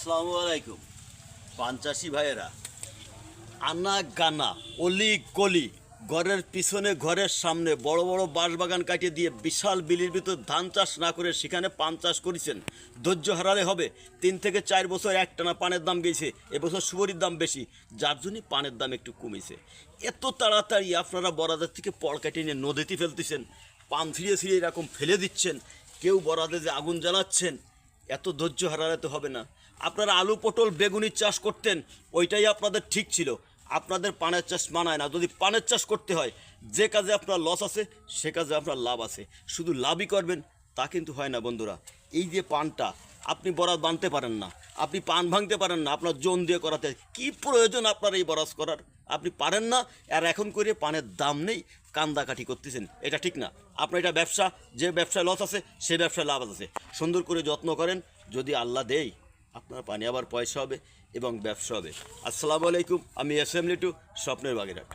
আসসালামু আলাইকুম পাঞ্চাশি ভাইয়েরা। আনা গানা অলি গলি ঘরের পিছনে ঘরের সামনে বড় বড় বাঁশবাগান কাটিয়ে দিয়ে বিশাল বিলির ভিতর ধান চাষ না করে সেখানে পান চাষ করেছেন। ধৈর্য হারালে হবে। 3 থেকে 4 বছর একটানা পানের দাম গেছে, এবছর সুবরির দাম বেশি, যার জন্যই পানের দাম একটু কমেছে। এত তাড়াতাড়ি আপনারা বরাদের থেকে পল কাটিয়ে নিয়ে নদীতে ফেলতেছেন, পান ফিরিয়ে ফিরিয়ে এরকম ফেলে দিচ্ছেন, কেউ বরাদে যে আগুন জ্বালাচ্ছেন, এত ধৈর্য হারালে তো হবে না। আপনারা আলু পটল বেগুনির চাষ করতেন, ওইটাই আপনাদের ঠিক ছিল। আপনাদের পানের চাষ মানায় না। যদি পানের চাষ করতে হয়, যে কাজে আপনার লস আছে সে কাজে আপনার লাভ আছে। শুধু লাভই করবেন তা কিন্তু হয় না বন্ধুরা। এই যে পানটা আপনি বরাদ বানতে পারেন না, আপনি পান ভাঙতে পারেন না, আপনার জোন দিয়ে করাতে কি প্রয়োজন আপনার এই বরাজ করার? আপনি পারেন না, আর এখন করে পানের দাম নেই, কান্দাকাটি করতেছেন, এটা ঠিক না। আপনার এটা ব্যবসা, যে ব্যবসায় লস আছে সে ব্যবসায় লাভ আছে। সুন্দর করে যত্ন করেন, যদি আল্লাহ দেয় আপনার পানি আবার পয়সা হবে এবং ব্যবসা হবে। আসসালামু আলাইকুম, আমি এস এম লিটু, স্বপ্নের বাগেরহাট।